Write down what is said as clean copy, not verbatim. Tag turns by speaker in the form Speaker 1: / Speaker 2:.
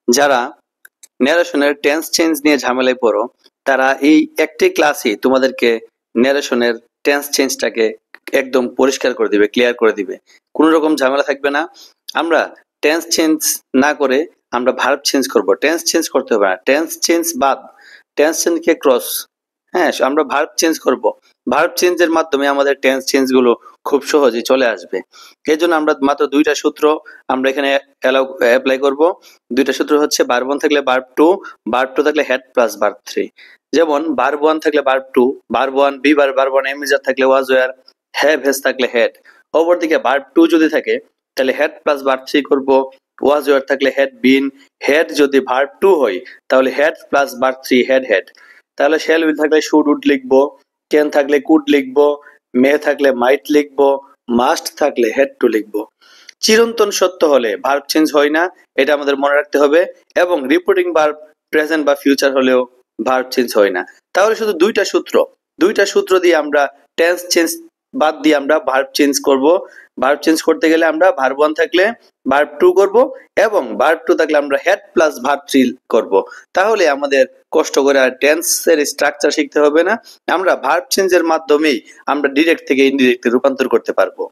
Speaker 1: যারা ন্যারেশনের tense change নিয়ে ঝামেলায় পড়ো তারা এই একটি ক্লাসই তোমাদেরকে ন্যারেশনের টেন্স চেঞ্জটাকে একদম পরিষ্কার করে দিবে, ক্লিয়ার করে দিবে। কোনো রকম ঝামেলা থাকবে না। আমরা টেন্স চেঞ্জ না করে আমরা ভার্ব চেঞ্জ করব। টেন্স চেঞ্জ করতে হবে না, টেন্স চেঞ্জ বাদ, টেন্স চেঞ্জকে ক্রস, হ্যাঁ আমরা ভার্ব চেঞ্জ করব। ভার্ব চেঞ্জের মাধ্যমে আমাদের টেন্স চেঞ্জ গুলো খুব সহজেই চলে আসবে। এই জন্য আমরা মাত্র দুইটা সূত্র আমরা এখানে অ্যাপ্লাই করব। দুইটা সূত্র হচ্ছে ভার্ব ওয়ান থাকলে ভার্ব টু, ভার্ব টু থাকলে হেড প্লাস ভার্ব থ্রি। যেমন ভার্ব ওয়ান থাকলে verb two, verb one be verb one am is are থাকলে ওয়াজ ওয়ার, হ্যাভ হ্যাজ থাকলে হেড। অপরদিকে ভার্ব টু যদি থাকে তাহলে হেড প্লাস ভার্ব থ্রি করব। ওয়াজ ওয়ার থাকলে হেড বিন, হেড যদি ভার্ব টু হয় তাহলে had plus verb three had had. তাহলে শ্যাল উইল থাকলে শুড উড লিখবো, ক্যান থাকলে কুড লিখবো, মে থাকলে মাইট লিখবো, মাস্ট থাকলে হেড টু লিখবো। চিরন্তন সত্য হলে ভার্ব চেঞ্জ হয় না, এটা আমাদের মনে রাখতে হবে। এবং রিপোর্টিং ভার্ব প্রেজেন্ট বা ফিউচার হলেও ভার্ব চেঞ্জ হয় না। তাহলে শুধু দুইটা সূত্র দিয়ে আমরা টেন্স চেঞ্জ বাদ দিয়ে আমরা ভার্ব চেঞ্জ করব। ভার্ব চেঞ্জ করতে গেলে আমরা ভার্ব ওয়ান থাকলে ভার্ব টু করব এবং ভার্ব টু থাকলে আমরা হেড প্লাস ভার্ব থ্রি করব। তাহলে আমাদের কষ্ট করে আর টেন্সের স্ট্রাকচার শিখতে হবে না, আমরা ভার্ব চেঞ্জের মাধ্যমেই আমরা ডিরেক্ট থেকে ইনডিরেক্টে রূপান্তর করতে পারবো।